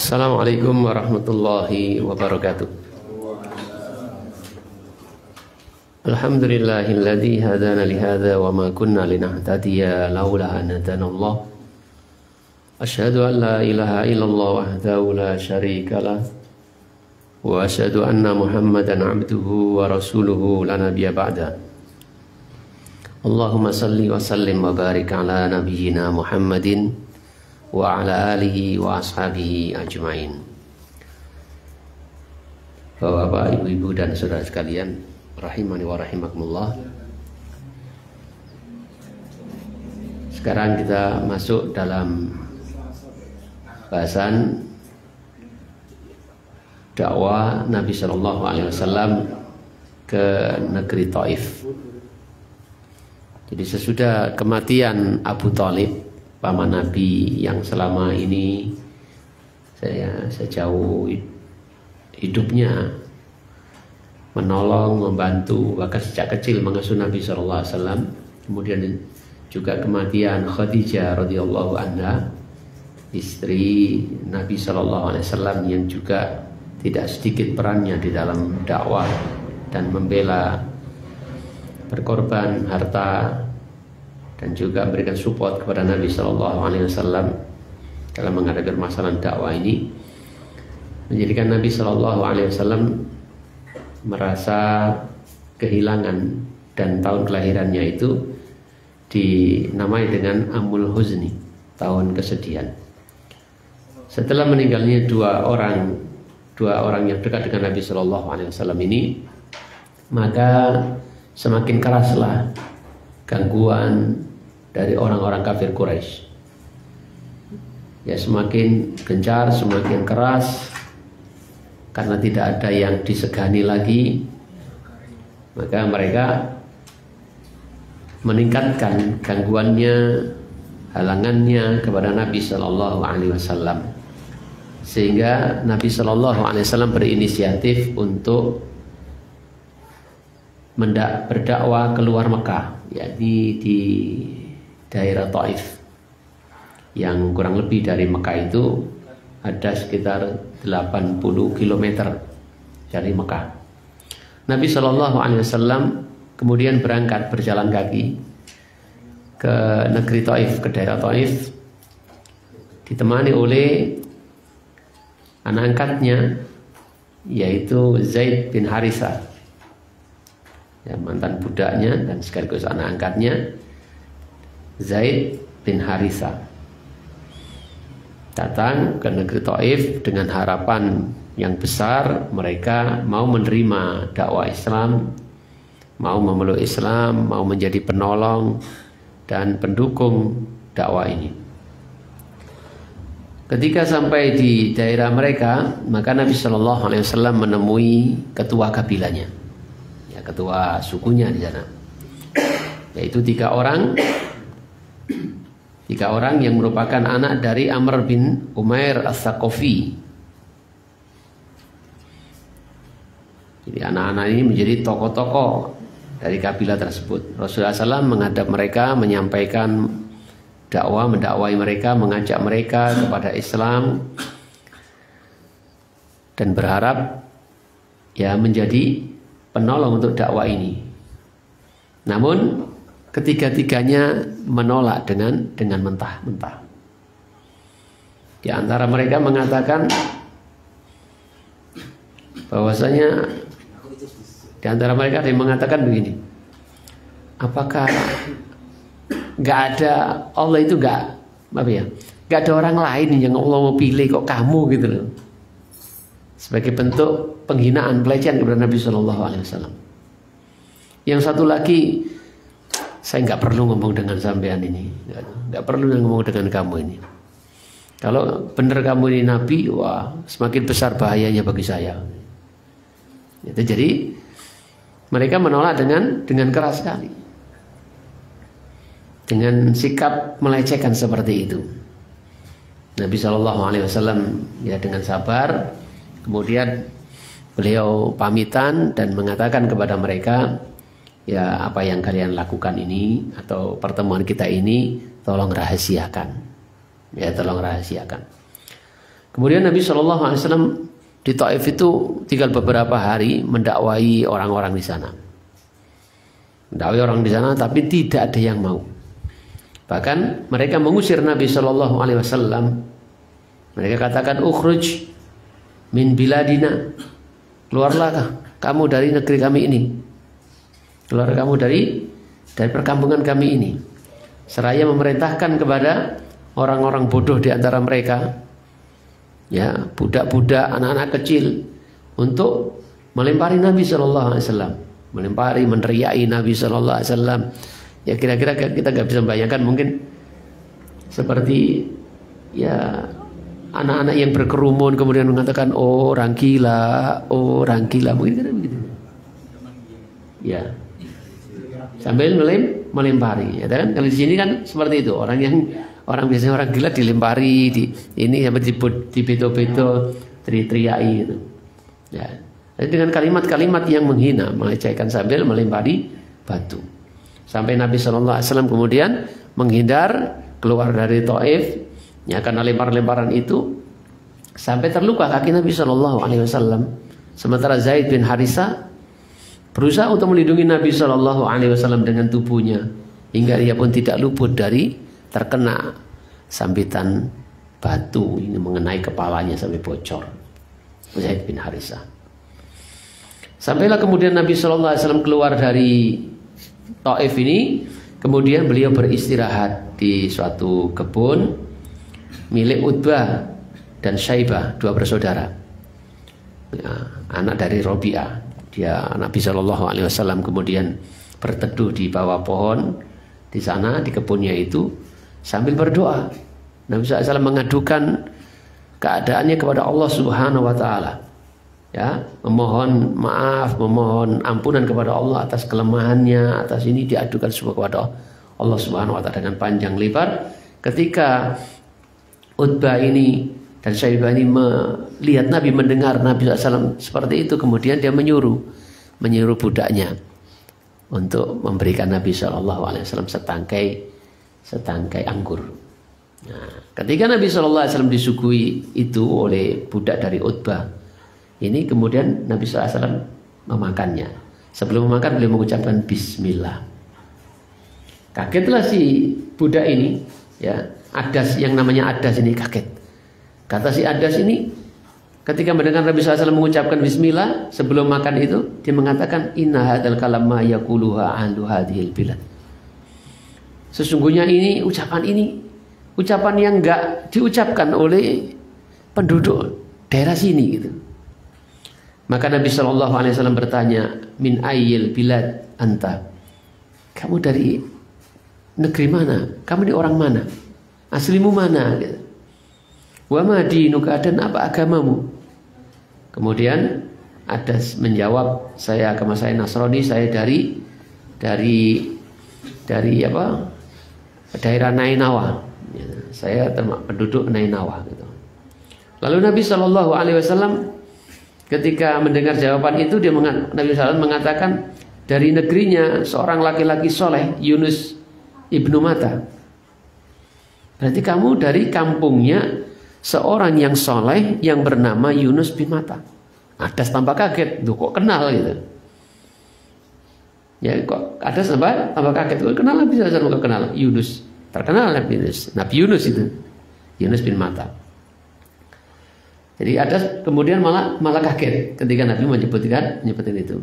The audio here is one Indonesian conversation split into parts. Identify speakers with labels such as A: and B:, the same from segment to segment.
A: Assalamualaikum warahmatullahi wabarakatuh. Alhamdulillahilladzi hadana lihadza wa ma kunna linahtadiya laula an hadanallah. Asyhadu an la ilaha illallah wahdahu la syarika lah wa asyhadu anna Muhammadan abduhu wa rasuluhu la nabiyya ba'da. Allahumma salli wa sallim wa barik ala nabiyyina Muhammadin wa ala alihi wa ashabihi ajma'in. Bapak-bapak, ibu-ibu dan saudara sekalian, rahimani wa rahimakumullah. Sekarang kita masuk dalam bahasan dakwah Nabi Shallallahu Alaihi Wasallam ke negeri Taif. Jadi sesudah kematian Abu Thalib, paman Nabi yang selama ini sejauh hidupnya menolong, membantu, bahkan sejak kecil mengasuh Nabi Shallallahu Alaihi Wasallam. Kemudian juga kematian Khadijah radhiyallahu anha, istri Nabi Shallallahu Alaihi Wasallam, yang juga tidak sedikit perannya di dalam dakwah dan membela, berkorban harta dan juga memberikan support kepada Nabi Shallallahu Alaihi Wasallam dalam menghadapi permasalahan dakwah ini, menjadikan Nabi Shallallahu Alaihi Wasallam merasa kehilangan, dan tahun kelahirannya itu dinamai dengan Amul Huzni, tahun kesedihan. Setelah meninggalnya dua orang yang dekat dengan Nabi Shallallahu Alaihi Wasallam ini, maka semakin keraslah gangguan dari orang-orang kafir Quraisy. Ya, semakin gencar, semakin keras, karena tidak ada yang disegani lagi. Maka mereka meningkatkan gangguannya, halangannya kepada Nabi Shallallahu Alaihi Wasallam, sehingga Nabi Shallallahu Alaihi Wasallam berinisiatif untuk berdakwah keluar Mekah, yakni di daerah Taif, yang kurang lebih dari Mekah itu ada sekitar 80 km dari Mekah. Nabi Shallallahu Alaihi Wasallam kemudian berangkat berjalan kaki ke negeri Taif, ke daerah Taif, ditemani oleh anak angkatnya, yaitu Zaid bin Harithah, ya, mantan budaknya dan sekaligus anak angkatnya, Zaid bin Harithah, datang ke negeri Taif dengan harapan yang besar. Mereka mau menerima dakwah Islam, mau memeluk Islam, mau menjadi penolong dan pendukung dakwah ini. Ketika sampai di daerah mereka, maka Nabi Shallallahu Alaihi Wasallam menemui ketua kabilahnya, ya, ketua sukunya di sana, yaitu tiga orang yang merupakan anak dari Amr bin Umair As-Saqafi. Jadi anak-anak ini menjadi tokoh-tokoh dari kabilah tersebut. Rasulullah SAW menghadap mereka, menyampaikan dakwah, mendakwai mereka, mengajak mereka kepada Islam, dan berharap ya menjadi penolong untuk dakwah ini. Namun ketiga-tiganya menolak dengan mentah-mentah. Di antara mereka mengatakan bahwasanya, di antara mereka ada yang mengatakan begini, apakah nggak ada Allah itu nggak ada orang lain yang Allah mau pilih kok kamu, gitu loh, sebagai bentuk penghinaan, pelecehan kepada Nabi Shallallahu Alaihi Wasallam. Yang satu lagi, saya nggak perlu ngomong dengan sampean ini, nggak perlu ngomong dengan kamu ini. Kalau benar kamu ini Nabi, wah, semakin besar bahayanya bagi saya. Itu jadi mereka menolak dengan keras sekali, dengan sikap melecehkan seperti itu. Nabi Shallallahu Alaihi Wasallam ya dengan sabar, kemudian beliau pamitan dan mengatakan kepada mereka, ya, apa yang kalian lakukan ini atau pertemuan kita ini tolong rahasiakan. Ya, tolong rahasiakan. Kemudian Nabi Shallallahu Alaihi Wasallam di Taif itu tinggal beberapa hari mendakwai orang-orang di sana. Mendakwai orang di sana, tapi tidak ada yang mau. Bahkan mereka mengusir Nabi Shallallahu Alaihi Wasallam. Mereka katakan, ukhruj min biladina, keluarlah kamu dari negeri kami ini, keluar kamu dari perkampungan kami ini. Seraya memerintahkan kepada orang-orang bodoh di antara mereka, ya, budak-budak, anak-anak kecil, untuk melempari Nabi Shallallahu Alaihi Wasallam, melempari, meneriaki Nabi Shallallahu Alaihi Wasallam. Ya kira-kira kita nggak bisa membayangkan, mungkin seperti ya anak-anak yang berkerumun kemudian mengatakan orang gila, mungkin kan begitu. Ya, sambil melempari, ya kan? Kalau di sini kan seperti itu, orang biasanya orang gila dilempari, ini sampai di beto-beto, teriaki gitu. Ya, jadi dengan kalimat-kalimat yang menghina, melecehkan sambil melempari batu. Sampai Nabi Shallallahu Alaihi Wasallam kemudian menghindar keluar dari Taif, ya, karena lempar-lemparan itu sampai terluka kaki Nabi Shallallahu Alaihi Wasallam. Sementara Zaid bin Haritha berusaha untuk melindungi Nabi Shallallahu Alaihi Wasallam dengan tubuhnya, hingga dia pun tidak luput dari terkena sambitan batu ini mengenai kepalanya sampai bocor. Zaid bin Haritha. Sampailah kemudian Nabi Shallallahu Alaihi Wasallam keluar dari Taif ini, kemudian beliau beristirahat di suatu kebun milik Utbah dan Syaibah, dua bersaudara, ya, anak dari Robi'ah. Dia Nabi Shallallahu Alaihi Wasallam kemudian berteduh di bawah pohon di sana di kebunnya itu sambil berdoa. Nabi SAW mengadukan keadaannya kepada Allah Subhanahu Wa Taala, ya, memohon maaf, memohon ampunan kepada Allah atas kelemahannya, atas ini diadukan semua kepada Allah Subhanahu Wa Taala dengan panjang lebar. Ketika Utbah ini dan Syaibah ini melihat Nabi, mendengar Nabi SAW seperti itu, kemudian dia menyuruh budaknya untuk memberikan Nabi SAW setangkai anggur. Nah, ketika Nabi SAW disuguhi itu oleh budak dari Utbah ini, kemudian Nabi SAW memakannya. Sebelum memakan beliau mengucapkan Bismillah. Kagetlah si budak ini, ya, Adas, yang namanya Adas ini kaget. Kata si Adas ini, ketika mendengar Nabi SAW mengucapkan Bismillah sebelum makan itu, dia mengatakan, Inna hadal kalam ma yaquluha ahlu hadhil bilad. Sesungguhnya ini ucapan yang enggak diucapkan oleh penduduk daerah sini gitu. Maka Nabi SAW bertanya, Min ayyil bilad anta? Kamu dari negeri mana? Kamu ini orang mana? Aslimu mana? Gitu. Wa ma dinuka, dan apa agamamu? Kemudian Adas menjawab, saya agama saya Nasrani, saya dari apa? Daerah Nainawa. Saya penduduk Nainawa gitu. Lalu Nabi Shallallahu Alaihi Wasallam ketika mendengar jawaban itu, Nabi SAW mengatakan, dari negerinya seorang laki-laki soleh, Yunus ibnu Matta. Berarti kamu dari kampungnya seorang yang soleh yang bernama Yunus bin Matta. Adas tambah kaget, tuh kok kenal gitu. Ya kok Adas tambah kaget, kok kenal Nabi SAW, kok kenal Yunus, terkenal Nabi Yunus itu, Yunus bin Matta. Jadi Adas kemudian malah kaget ketika Nabi menyebutin itu.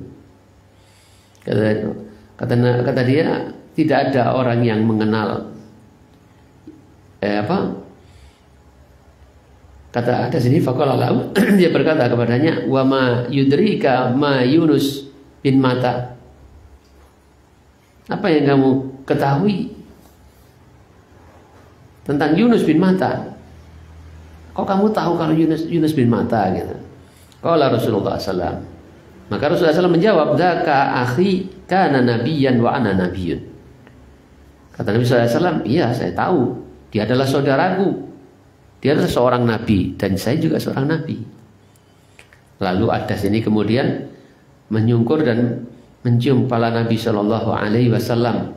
A: Kata dia, tidak ada orang yang mengenal kata Adas ini, faqala lahu, dia berkata kepadanya, wa ma yudrika ma Yunus bin Matta. Apa yang kamu ketahui tentang Yunus bin Matta? Kok kamu tahu kalau Yunus bin Matta gitu? Qala Rasulullah SAW. Maka Rasulullah SAW menjawab, dzaka akhi kana nabiyyan wa ana nabiyyun. Kata Nabi SAW, iya saya tahu, dia adalah saudaraku, dia adalah seorang nabi, dan saya juga seorang nabi. Lalu Adas ini kemudian menyungkur dan mencium kepala Nabi Shallallahu Alaihi Wasallam,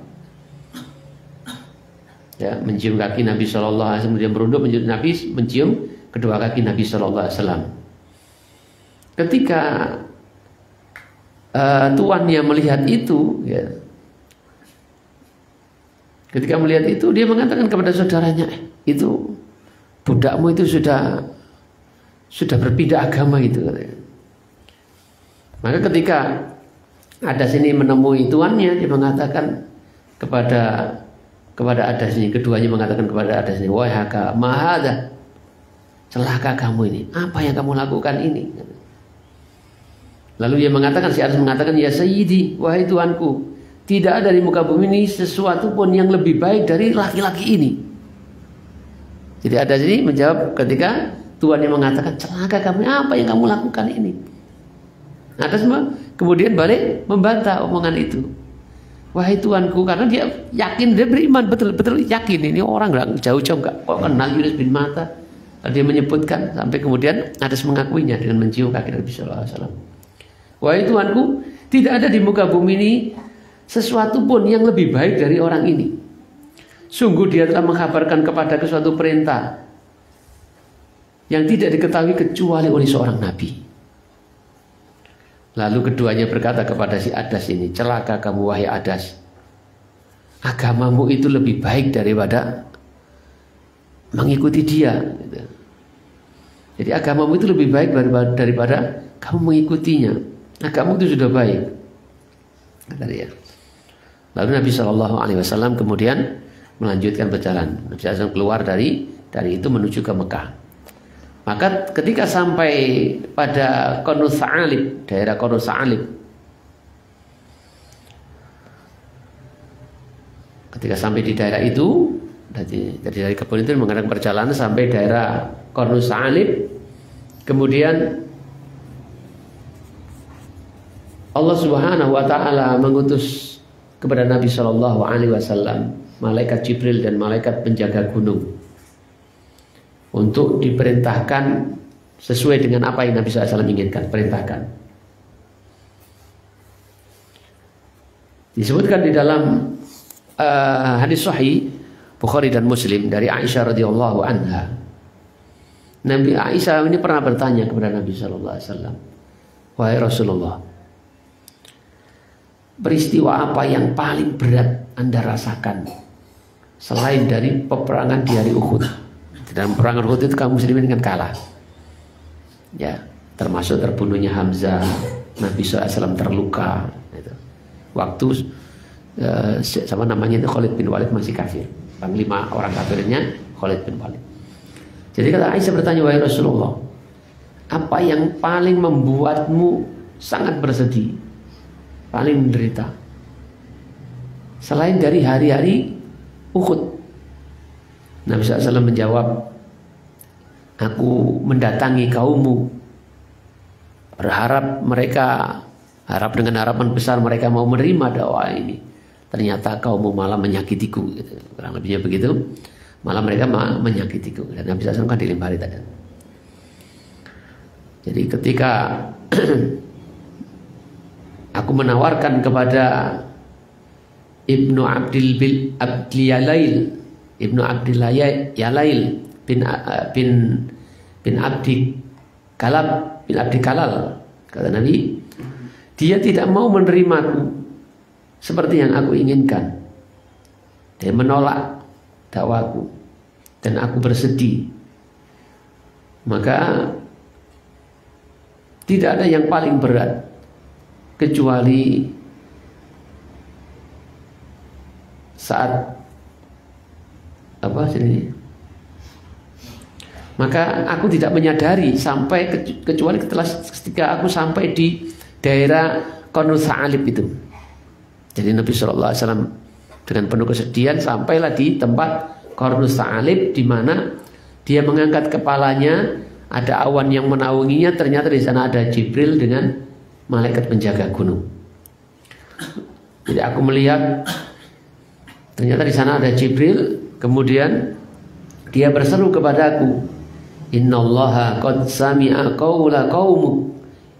A: ya, mencium kaki Nabi Shallallahu Alaihi Wasallam, kemudian berunduk mencium Nabi, mencium kedua kaki Nabi Shallallahu Alaihi Wasallam. Ketika tuannya melihat itu, ya, ketika melihat itu dia mengatakan kepada saudaranya, itu budakmu itu sudah berpindah agama itu, katanya. Maka ketika Adas ini menemui tuannya, dia mengatakan kepada Adas ini, keduanya mengatakan kepada Adas ini, wahai haka, mahada, celaka kamu ini, apa yang kamu lakukan ini? Lalu dia mengatakan, si Adas mengatakan, ya sayyidi, wahai tuanku, tidak ada di muka bumi ini sesuatu pun yang lebih baik dari laki-laki ini. Jadi Adas ini menjawab ketika tuannya mengatakan, celaka kamu, apa yang kamu lakukan ini? Adas kemudian balik membantah omongan itu. Wahai tuanku, karena dia yakin, dia beriman, betul-betul yakin ini orang nggak jauh-jauh nggak kenal Yunus bin Matta. Dia menyebutkan sampai kemudian Adas mengakuinya dengan mencium kaki Nabi Sallallahu Alaihi Wasallam. Wahai tuanku, tidak ada di muka bumi ini sesuatu pun yang lebih baik dari orang ini. Sungguh dia telah mengkabarkan kepada suatu perintah yang tidak diketahui kecuali oleh seorang nabi. Lalu keduanya berkata kepada si Adas ini, celaka kamu wahai Adas, agamamu itu lebih baik daripada mengikuti dia. Jadi agamamu itu lebih baik daripada kamu mengikutinya. Agamamu itu sudah baik, kata dia. Lalu Nabi Shallallahu Alaihi Wasallam kemudian melanjutkan perjalanan. Nabi SAW keluar dari itu menuju ke Mekah. Maka ketika sampai pada Qarnu Tsa'alib, daerah Qarnu Tsa'alib, ketika sampai di daerah itu, dari kebun itu mengadakan perjalanan sampai daerah Qarnu Tsa'alib, kemudian Allah Subhanahu wa taala mengutus kepada Nabi Shallallahu Alaihi Wasallam malaikat Jibril dan malaikat penjaga gunung untuk diperintahkan sesuai dengan apa yang Nabi SAW inginkan, perintahkan. Disebutkan di dalam hadis sahih Bukhari dan Muslim dari Aisyah radhiyallahu anha. Nabi Aisyah ini pernah bertanya kepada Nabi SAW, wahai Rasulullah, peristiwa apa yang paling berat Anda rasakan selain dari peperangan di hari Uhud? Dalam perang Uhud itu kaum muslimin kan kalah, ya, termasuk terbunuhnya Hamzah, Nabi SAW terluka, gitu. Waktu sama namanya itu Khalid bin Walid masih kafir, panglima orang kafirnya Khalid bin Walid. Jadi kata Aisyah bertanya, wahai Rasulullah, apa yang paling membuatmu sangat bersedih, paling menderita selain dari hari-hari Uhud? Nabi SAW menjawab, aku mendatangi kaummu, berharap dengan harapan besar mereka mau menerima dakwah ini. Ternyata kaummu malah menyakitiku, gitu. Kurang lebihnya begitu. Malah mereka menyakitiku. Dan Nabi SAW kan dilempari tadi. Jadi ketika aku menawarkan kepada Ibnu Yalail bin Abdi Kalal, kata Nabi, dia tidak mau menerimaku seperti yang aku inginkan. Dia menolak dakwaku dan aku bersedih. Maka tidak ada yang paling berat kecuali saat maka aku tidak menyadari sampai kecuali ketika aku sampai di daerah Qarnu Tsa'alib itu. Jadi Nabi Shallallahu Alaihi Wasallam dengan penuh kesedihan sampailah di tempat Qarnu Tsa'alib, di mana dia mengangkat kepalanya, ada awan yang menaunginya, ternyata di sana ada Jibril dengan malaikat penjaga gunung. Jadi aku melihat ternyata di sana ada Jibril. Kemudian dia berseru kepadaku, innallaha qad sami'a qaula qaumuk,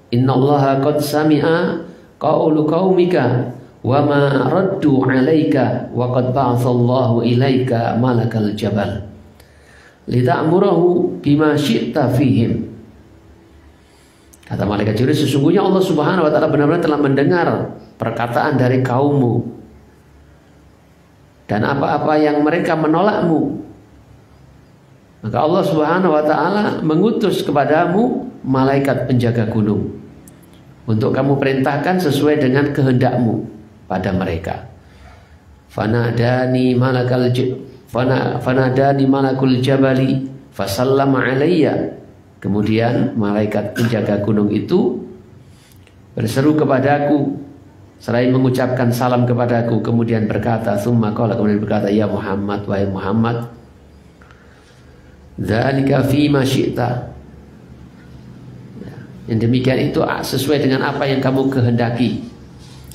A: innallaha qad sami'a qaulu qaumika wa ma raddu 'alaika wa qad ba'atsallahu ilaika malakal jabal. lita'murahu bima syi'ta fihim. Kata malaikat Jibril, sesungguhnya Allah Subhanahu wa taala benar-benar telah mendengar perkataan dari kaummu dan apa-apa yang mereka menolakmu. Maka Allah Subhanahu wa taala mengutus kepadamu malaikat penjaga gunung untuk kamu perintahkan sesuai dengan kehendakmu pada mereka. Fanadani malakul jabali fasallama alayya. Kemudian malaikat penjaga gunung itu berseru kepadaku selain mengucapkan salam kepadaku, kemudian berkata, kemudian berkata, ya Muhammad, wahai Muhammad, dzalika fima syi'ta. Yang demikian itu sesuai dengan apa yang kamu kehendaki.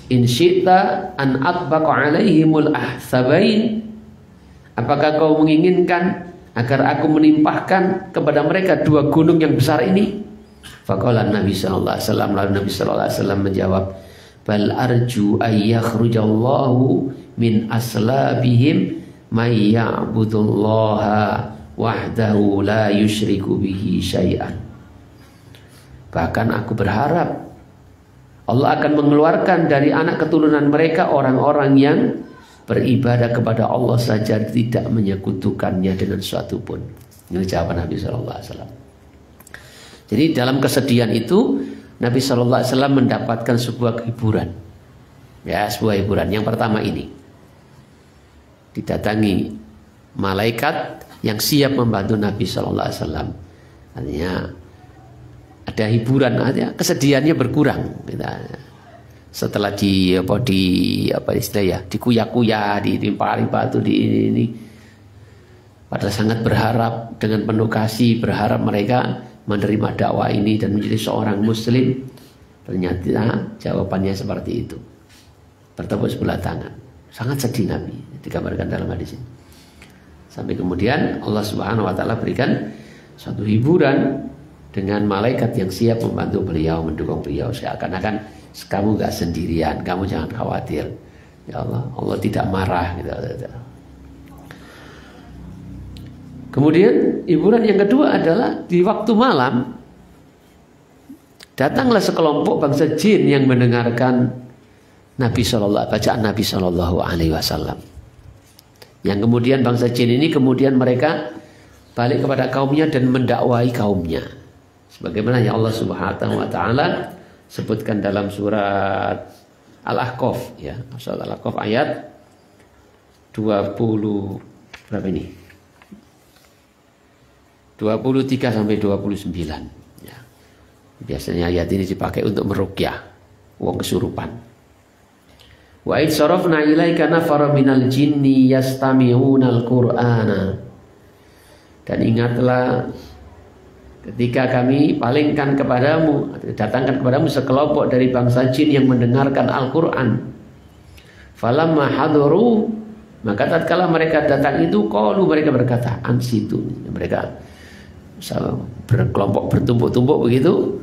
A: In syi'ta an atbaqa alaihimul ahsabain. Apakah kau menginginkan agar aku menimpahkan kepada mereka dua gunung yang besar ini? Faqala Nabi sallallahu alaihi wasallam, lalu Nabi sallallahu alaihi wasallam menjawab, bal arju ay yakhrujallahu min aslabihim may ya'budullaha wahdahu la yusyriku bihi syai'an. Bahkan aku berharap Allah akan mengeluarkan dari anak keturunan mereka orang-orang yang beribadah kepada Allah saja, tidak menyekutukannya dengan suatu pun. Ini jawaban Nabi Sallallahu Alaihi Wasallam. Jadi dalam kesedihan itu Nabi Sallallahu Alaihi Wasallam mendapatkan sebuah hiburan. Ya, sebuah hiburan. Yang pertama ini, didatangi malaikat yang siap membantu Nabi Sallallahu Alaihi Wasallam. Artinya ada hiburan, artinya kesedihannya berkurang. Setelah dikuyak-kuyak, ditimpali batu, ini padahal sangat berharap dengan penuh kasih, berharap mereka menerima dakwah ini dan menjadi seorang muslim. Ternyata jawabannya seperti itu, bertepuk sebelah tangan. Sangat sedih Nabi, digambarkan dalam hadis ini. Sampai kemudian Allah Subhanahu wa taala berikan suatu hiburan dengan malaikat yang siap membantu beliau, mendukung beliau. Seakan-akan kamu gak sendirian, kamu jangan khawatir. Ya Allah, Allah tidak marah gitu. Kemudian hiburan yang kedua adalah di waktu malam datanglah sekelompok bangsa jin yang mendengarkan bacaan Nabi Sallallahu Alaihi Wasallam. Yang kemudian bangsa jin ini kemudian mereka balik kepada kaumnya dan mendakwai kaumnya. Sebagaimana yang Allah Subhanahu wa taala sebutkan dalam surat Al-Ahqaf, ya, surat Al-Ahqaf ayat 20 berapa ini? 23 sampai 29. Ya. Biasanya ayat ini dipakai untuk meruqyah wong kesurupan. Wa id sarafna ilaika nafara minal jinni yastami'unal qur'ana. Dan ingatlah ketika kami palingkan kepadamu, datangkan kepadamu sekelompok dari bangsa jin yang mendengarkan Al-Quran. Falamma haduru, maka tatkala mereka datang itu, qalu, mereka berkata, ansitu. Mereka berkelompok, bertumpuk-tumpuk begitu,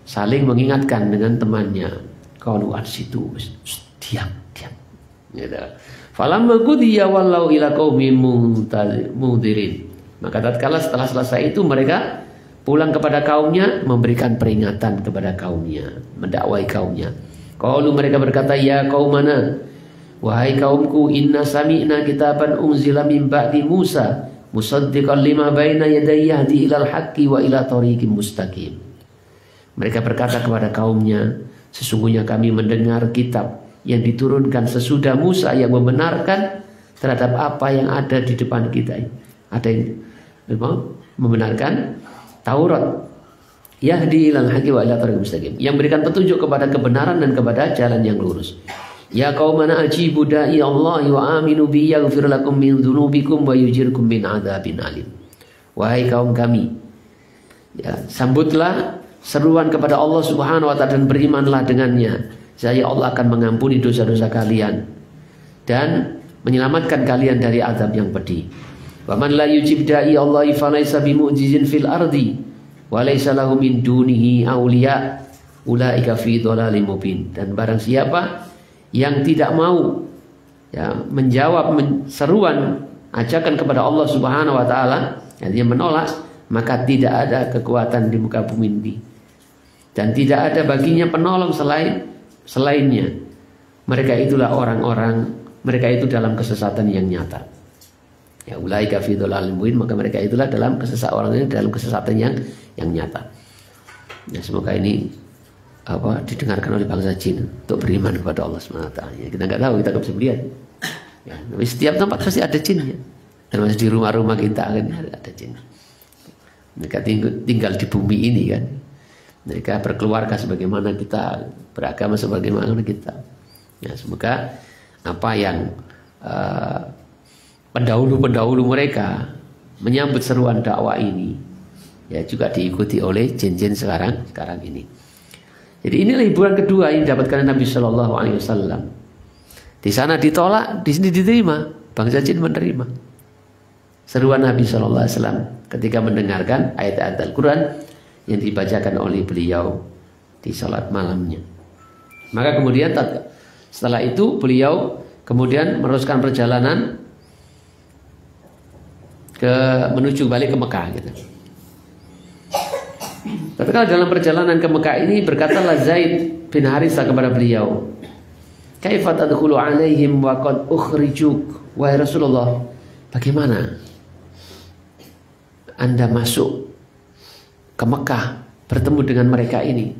A: saling mengingatkan dengan temannya. Qalu ansitu, diam. Gitu. Falamma qudiya wallau ila qaumim mundirin. Maka tatkala setelah selesai itu mereka pulang kepada kaumnya, memberikan peringatan kepada kaumnya, mendakwai kaumnya. Qalu, mereka berkata, ya qaumana, wahai kaumku, inna sami'na kitaban unzila min ba'di Musa musaddiqan lima baina yadayhi yahdi ilal haqqi wa ila thoriqim mustaqim. Mereka berkata kepada kaumnya, sesungguhnya kami mendengar kitab yang diturunkan sesudah Musa yang membenarkan terhadap apa yang ada di depan kita. Ada yang membenarkan Taurat, yahdi ilal haqqi wa ila thoriqim mustaqim, yang berikan petunjuk kepada kebenaran dan kepada jalan yang lurus. Ya qaumana ajibu da'i Allah wa aminu bi yaghfir lakum min dzunubikum wa yujirkum min adzabin alim. Wahai kaum kami, ya, sambutlah seruan kepada Allah Subhanahu wa taala dan berimanlah dengannya. Saya Allah akan mengampuni dosa-dosa kalian dan menyelamatkan kalian dari azab yang pedih. Wa man la yujib da'i Allah falaysa bimu'jizin fil ardi wa laysa lahu min dunihi awliya ulaika fi dhalalim mubin. Dan barang siapa yang tidak mau, ya, menjawab seruan ajakan kepada Allah Subhanahu wa taala, Artinya menolak, maka tidak ada kekuatan di muka bumi ini. Dan tidak ada baginya penolong selainnya. Mereka itulah orang-orang, mereka itu dalam kesesatan yang nyata. Ya ulaika fi dhalalin mubin, maka mereka itulah dalam kesesatan yang nyata. Ya, semoga ini didengarkan oleh bangsa jin untuk beriman kepada Allah SWT. Ya, kita nggak tahu, kita nggak bisa melihat. Ya, tapi setiap tempat pasti ada jinnya. Termasuk di rumah-rumah kita kan ada jin. Mereka tinggal di bumi ini kan. Mereka berkeluarga sebagaimana kita, beragama sebagaimana kita. Ya, semoga apa yang pendahulu-pendahulu mereka menyambut seruan dakwah ini ya juga diikuti oleh jin-jin sekarang ini. Jadi inilah hiburan kedua yang didapatkan Nabi Shallallahu Alaihi Wasallam. Di sana ditolak, di sini diterima. Bangsa jin menerima seruan Nabi Shallallahu Alaihi Wasallam ketika mendengarkan ayat-ayat Al-Quran yang dibacakan oleh beliau di salat malamnya. Maka kemudian setelah itu beliau kemudian meneruskan perjalanan menuju balik ke Mekah gitu. Tatkala dalam perjalanan ke Mekah ini berkatalah Zaid bin Harithah kepada beliau, "Kaifa tadkhulu alaihim wa qad ukhrijuk?" Wahai Rasulullah, bagaimana Anda masuk ke Mekah bertemu dengan mereka ini,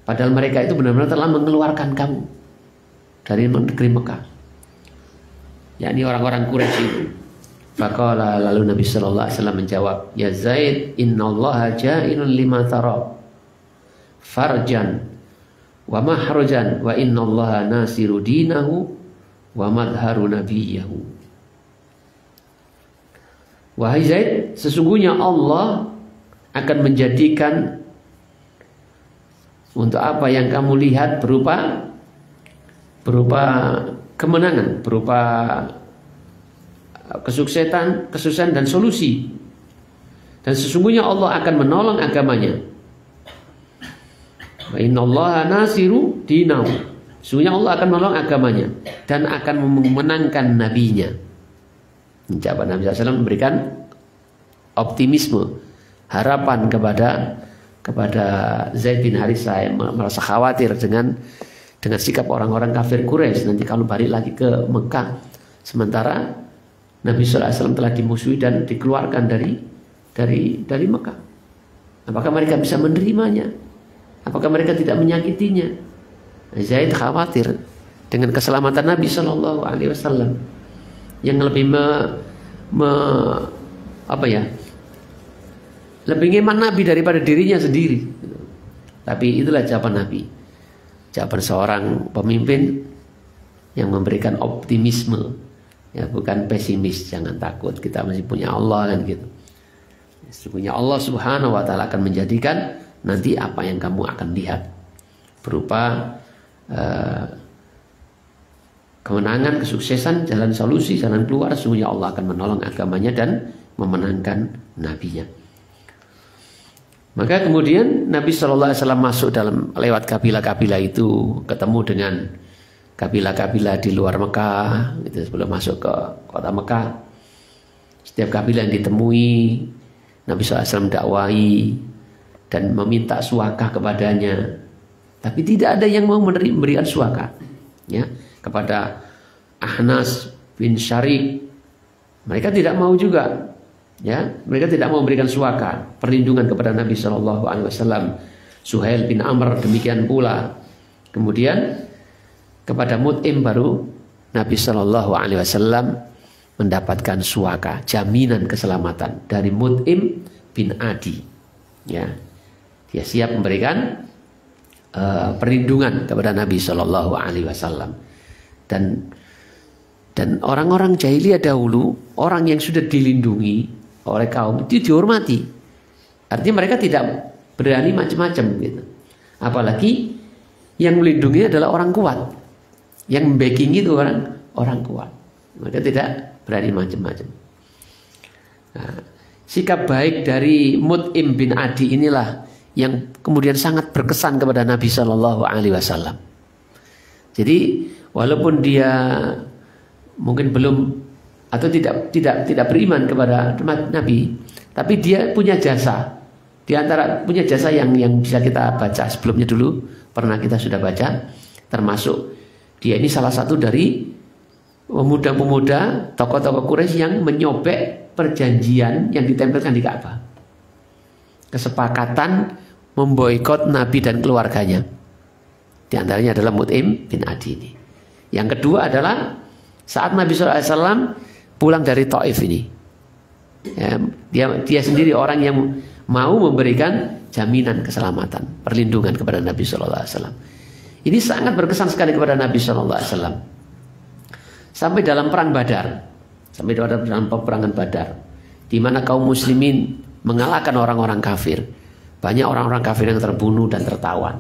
A: padahal mereka itu benar-benar telah mengeluarkan kamu dari negeri Mekah, yakni orang-orang Quraisy itu. Faqala, lalu Nabi sallallahu alaihi wasallam menjawab, "Ya Zaid, innallaha ja'ilun lima tara farjan wa mahrajan wa innallaha nasiru dinahu wa madharu nabiyyahu." Wahai Zaid, sesungguhnya Allah akan menjadikan untuk apa yang kamu lihat berupa kemenangan, berupa kesuksesan dan solusi. Dan sesungguhnya Allah akan menolong agamanya. Wa innallaha nasiru dinahu. Sesungguhnya Allah akan menolong agamanya dan akan memenangkan nabinya. Jawaban Nabi SAW memberikan optimisme, harapan kepada Zaid bin Harithah yang merasa khawatir dengan sikap orang-orang kafir Quraisy nanti kalau balik lagi ke Mekah, sementara Nabi SAW telah dimusuhi dan dikeluarkan dari Mekah. Apakah mereka bisa menerimanya? Apakah mereka tidak menyakitinya? Zaid khawatir dengan keselamatan Nabi SAW yang lebih lebih ngeman Nabi daripada dirinya sendiri. Tapi itulah jawaban Nabi, jawaban seorang pemimpin yang memberikan optimisme, ya bukan pesimis. Jangan takut, kita masih punya Allah kan gitu. Sesungguhnya Allah Subhanahu wa taala akan menjadikan nanti apa yang kamu akan lihat berupa kemenangan, kesuksesan, jalan solusi, jalan keluar. Sesungguhnya Allah akan menolong agamanya dan memenangkan nabinya. Maka kemudian Nabi SAW masuk lewat kabilah-kabilah itu, ketemu dengan kabilah-kabilah di luar Mekah, itu sebelum masuk ke kota Mekah. Setiap kabilah yang ditemui, Nabi SAW dakwai dan meminta suaka kepadanya. Tapi tidak ada yang mau memberikan suaka, ya, kepada Ahnas bin Syarik. Mereka tidak mau juga, ya, mereka tidak mau memberikan suaka, perlindungan kepada Nabi SAW. Suhail bin Amr demikian pula. Kemudian kepada Mut'im baru Nabi SAW mendapatkan suaka, jaminan keselamatan dari Mut'im bin Adi. Ya, dia siap memberikan perlindungan kepada Nabi SAW. Dan orang-orang jahiliyah dahulu, orang yang sudah dilindungi oleh kaum itu dihormati. Artinya mereka tidak berani macam-macam gitu. Apalagi yang melindungi adalah orang kuat, yang backing itu orang kuat. Mereka tidak berani macam-macam. Nah, sikap baik dari Mut'im bin Adi inilah yang kemudian sangat berkesan kepada Nabi Shallallahu Alaihi Wasallam. Jadi walaupun dia mungkin belum atau tidak beriman kepada Nabi, Tapi dia punya jasa. Di antara punya jasa yang bisa kita baca sebelumnya dulu, pernah kita sudah baca, termasuk dia ini salah satu dari pemuda-pemuda tokoh-tokoh Quraisy yang menyobek perjanjian yang ditempelkan di Ka'bah. Kesepakatan memboikot Nabi dan keluarganya. Di antaranya adalah Mut'im bin Adi ini. Yang kedua adalah saat Nabi SAW pulang dari Taif ini. Ya, dia sendiri orang yang mau memberikan jaminan keselamatan, perlindungan kepada Nabi SAW. Ini sangat berkesan sekali kepada Nabi SAW. Sampai dalam perang Badar, sampai dalam peperangan Badar, di mana kaum muslimin mengalahkan orang-orang kafir. Banyak orang-orang kafir yang terbunuh dan tertawan.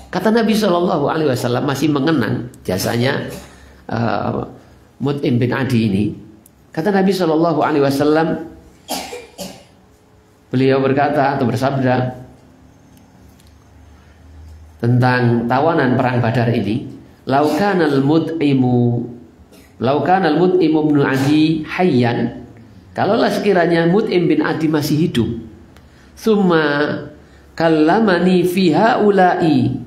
A: Kata Nabi SAW masih mengenang jasanya Mut'im bin Adi ini. Kata Nabi SAW, beliau berkata atau bersabda tentang tawanan perang Badar ini, laukanal mut'imu bin Adi hayyan, kalaulah sekiranya Mut'im bin Adi masih hidup, summa kallamani fi haula'i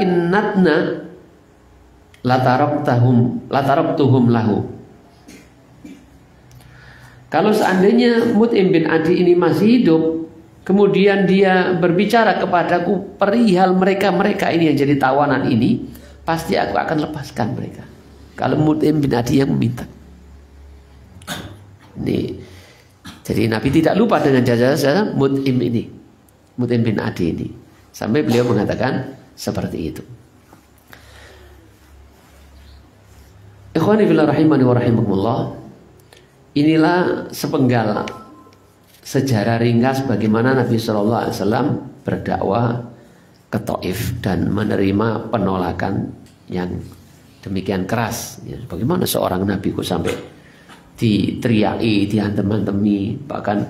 A: natna latarabtuhum lahu. Kalau seandainya Mut'im bin Adi ini masih hidup, kemudian dia berbicara kepadaku perihal mereka ini yang jadi tawanan ini, pasti aku akan lepaskan mereka. Kalau Mut'im bin Adi yang meminta. Ini, jadi Nabi tidak lupa dengan jasa-jasa Mut'im ini, Mut'im bin Adi ini, sampai beliau mengatakan seperti itu. Ikhwani fillah rahimani wa rahimakumullah. Inilah sepenggal sejarah ringkas bagaimana Nabi SAW berdakwah ke Taif dan menerima penolakan yang demikian keras. Ya, bagaimana seorang Nabi kok sampai diteriaki, diantem-antemi, bahkan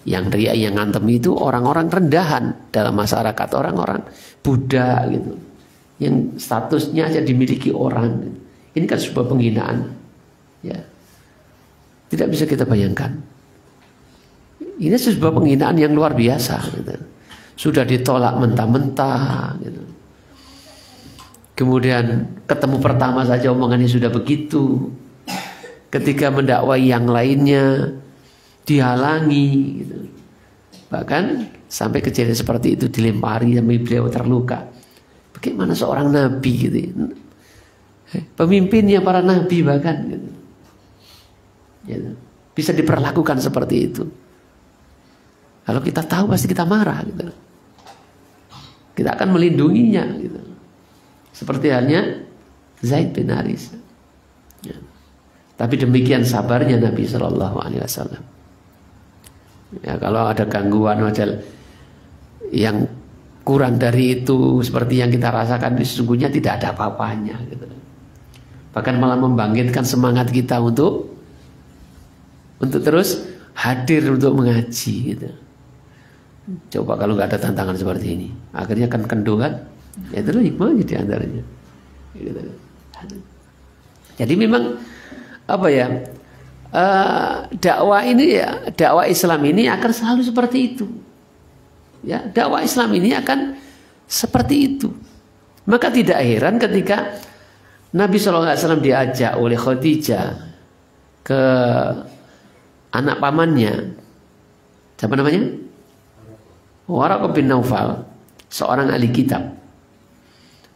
A: yang teriak, yang ngantemi itu orang-orang rendahan dalam masyarakat, orang-orang Buddha gitu, yang statusnya aja dimiliki orang. Ini kan sebuah penghinaan, ya. Tidak bisa kita bayangkan. Ini sebuah penghinaan yang luar biasa, gitu. Sudah ditolak mentah-mentah, gitu. Kemudian ketemu pertama saja omongannya sudah begitu. Ketika mendakwai yang lainnya dihalangi, gitu. Bahkan sampai kejadian seperti itu, dilempari sampai beliau terluka. Bagaimana seorang nabi gitu, pemimpinnya para nabi bahkan gitu. Gitu. Bisa diperlakukan seperti itu. Kalau kita tahu pasti kita marah gitu. Kita akan melindunginya gitu. Seperti halnya Zaid bin Haris. Ya. Tapi demikian sabarnya Nabi SAW. Ya, kalau ada gangguan model yang kurang dari itu seperti yang kita rasakan, sesungguhnya tidak ada apa-apanya gitu. Bahkan malah membangkitkan semangat kita untuk terus hadir untuk mengaji gitu. Coba kalau nggak ada tantangan seperti ini, akhirnya kan kendu kan? Ya itu hikmahnya di antaranya. Gitu. Jadi memang apa ya? Dakwah ini ya, dakwah Islam ini akan selalu seperti itu. Ya, dakwah Islam ini akan seperti itu. Maka tidak heran ketika Nabi SAW diajak oleh Khadijah ke anak pamannya, siapa namanya? Waraqah bin Naufal, seorang ahli kitab,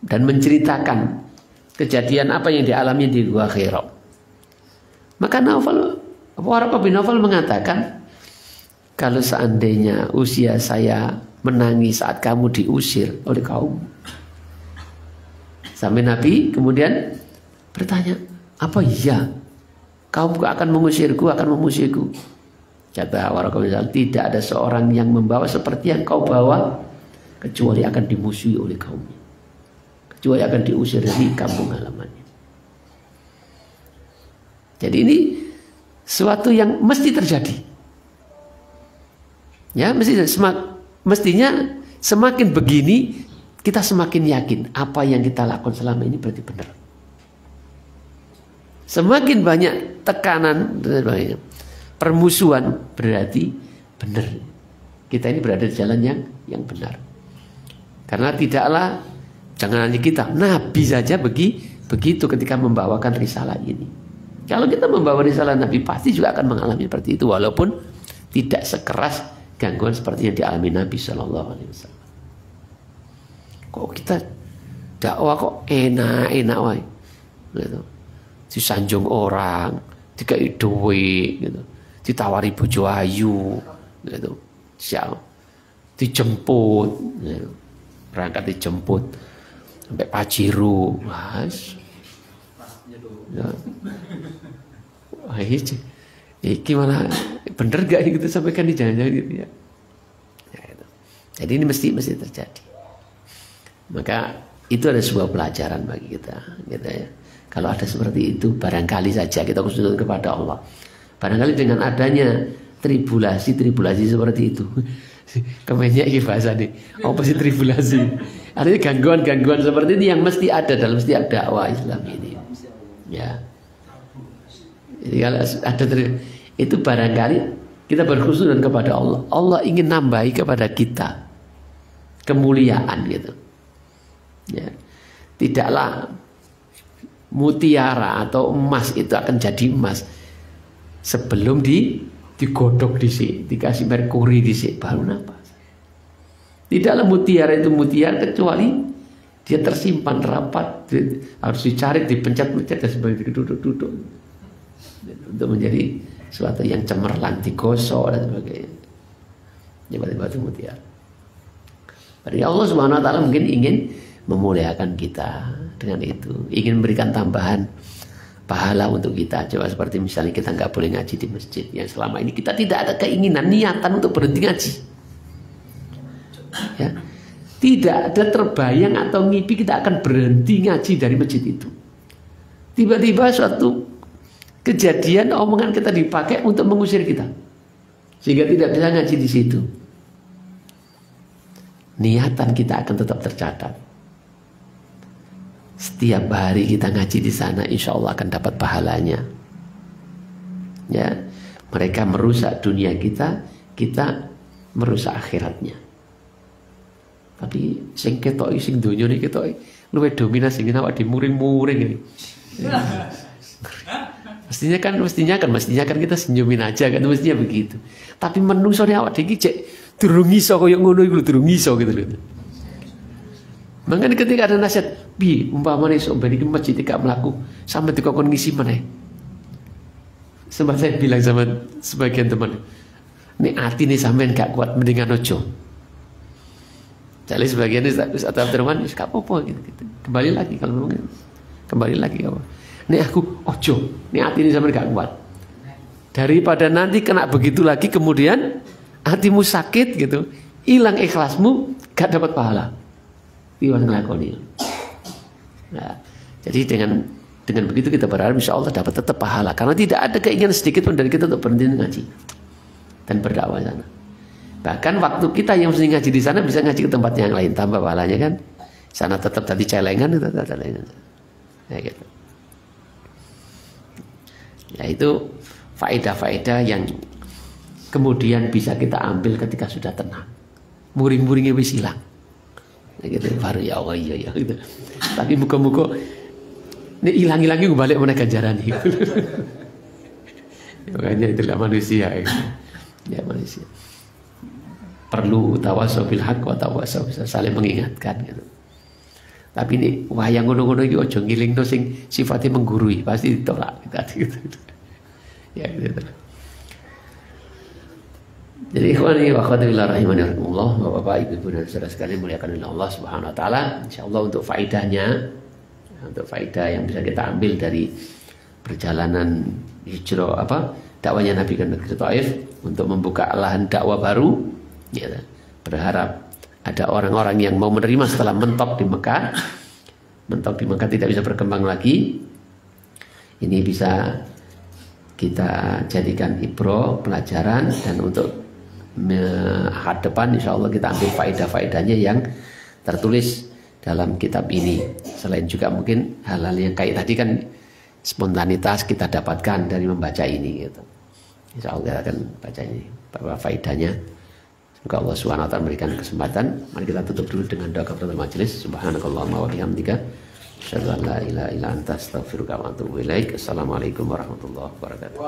A: dan menceritakan kejadian apa yang dialami di Gua Hira. Maka Waraqah bin Naufal mengatakan, kalau seandainya usia saya menangis saat kamu diusir oleh kaum. Sampai Nabi kemudian bertanya, apa iya kaumku akan mengusirku, akan memusuhiku? Kata Waraqah bin Naufal, tidak ada seorang yang membawa seperti yang kau bawa kecuali akan dimusuhi oleh kaumnya, kecuali akan diusir dari kampung halamannya. Jadi ini suatu yang mesti terjadi. Ya, mestinya semakin begini kita semakin yakin apa yang kita lakukan selama ini berarti benar. Semakin banyak tekanan, permusuhan, berarti benar. Kita ini berada di jalan yang benar. Karena tidaklah, jangan hanya kita, Nabi saja begitu ketika membawakan risalah ini. Kalau kita membawa risalah Nabi, pasti juga akan mengalami seperti itu, walaupun tidak sekeras gangguan seperti yang dialami Nabi Shallallahu Alaihi Wasallam. Kok kita dakwah kok enak-enak wae, gitu. Disanjung orang, dikai duit, gitu. Ditawari bojo ayu, gitu. Siap, dijemput, gitu. Berangkat dijemput sampai Paciru, mas. Ya. Wah, iki mana bener gak gitu sampaikan di jangan-jangan gitu ya. Gitu. Jadi ini mesti terjadi. Maka itu ada sebuah pelajaran bagi kita, gitu ya. Kalau ada seperti itu, barangkali saja kita khususkan kepada Allah. Barangkali dengan adanya tribulasi seperti itu. Kemennya ini bahasa nih, apa sih tribulasi? Artinya gangguan-gangguan seperti ini yang mesti ada dalam setiap dakwah Islam ini. Ya. Jadi kalau ada itu barangkali kita berkhusus kepada Allah. Allah ingin nambahi kepada kita kemuliaan gitu. Ya. Tidaklah mutiara atau emas itu akan jadi emas sebelum digodok dikasih merkuri baru napas. Tidaklah mutiara itu mutiara kecuali dia tersimpan rapat, harus dicari, dipencet-pencet dan sebagainya, duduk-duduk untuk menjadi sesuatu yang cemerlang, digosok dan sebagainya. Tiba-tiba itu mutiara. Berarti Allah Subhanahu Wa Taala mungkin ingin memuliakan kita dengan itu, ingin memberikan tambahan pahala untuk kita. Coba seperti misalnya kita nggak boleh ngaji di masjid, yang selama ini kita tidak ada keinginan, niatan untuk berhenti ngaji. Ya. Tidak ada terbayang atau mimpi kita akan berhenti ngaji dari masjid itu. Tiba-tiba suatu kejadian omongan kita dipakai untuk mengusir kita, sehingga tidak bisa ngaji di situ. Niatan kita akan tetap tercatat. Setiap hari kita ngaji di sana, insya Allah akan dapat pahalanya. Ya, mereka merusak dunia kita, kita merusak akhiratnya. Tapi sing ketok sing donya niki ketok luwih dominasi ngene awak dimuring-muring ini. Mestinya kan kita senyumin aja kan, mestinya begitu. Tapi menungsone awak iki cek durung iso koyo ngono iku durung iso gitu lho. Makanya ketika ada nasihat, bi umpamane sok ben iki masjid gak mlaku, sampe dikokon ngisi meneh. Sempat saya bilang sama sebagian teman, nek ati nih sampean gak kuat mendingan ojo. Jadi sebagian atau teman gak apa-apa gitu. Kembali lagi kalau ngomong, kembali lagi apa? Nek aku ojo, nek ati nih sampean gak kuat. Daripada nanti kena begitu lagi kemudian hatimu sakit gitu, hilang ikhlasmu, gak dapat pahala. Iwan ngelakoni. Nah, jadi dengan begitu kita berharap insya Allah dapat tetap pahala, karena tidak ada keinginan sedikit pun dari kita untuk berhenti ngaji dan berdakwah sana. Bahkan waktu kita yang mesti ngaji di sana bisa ngaji ke tempat yang lain, tambah pahalanya kan. Sana tetap tadi celengan, tetap celengan. Ya gitu. Ya itu faedah-faedah yang kemudian bisa kita ambil ketika sudah tenang. Muring-muringnya wis hilang. Ya gitu, baru ya Allah iya gitu. Tapi muka-muka ini hilang-hilangnya gue balik mana ganjaran itu. Makanya itulah manusia gitu. Ya manusia perlu tawasau bil haq wa tawasau bisa saling mengingatkan gitu. Tapi ini wayang ngono-ngono iki aja ngilingno sing sifatnya menggurui, pasti ditolak gitu. Ya gitu. Jadi ikhwani wa akhwati fillah rahimani rahimakumullah, Bapak Ibu dan saudara sekalian muliakan oleh Allah Subhanahu wa taala. Insyaallah untuk faedahnya, untuk faedah yang bisa kita ambil dari perjalanan hijrah dakwahnya Nabi ke negeri Taif untuk membuka lahan dakwah baru, ya, berharap ada orang-orang yang mau menerima setelah mentok di Mekah. Mentok di Mekah tidak bisa berkembang lagi. Ini bisa kita jadikan ibro, pelajaran, dan untuk ahad depan insya Allah kita ambil faedah-faedahnya yang tertulis dalam kitab ini. Selain juga mungkin hal-hal yang kayak tadi kan spontanitas kita dapatkan dari membaca ini gitu. Insya Allah kita akan baca ini beberapa faedahnya. Semoga Allah SWT memberikan kesempatan. Mari kita tutup dulu dengan doa kafaratul majelis. Subhanakallahumma wa bihamdika asyhadu an la ilaha illa anta astaghfiruka wa atubu ilaik. Assalamualaikum warahmatullahi wabarakatuh.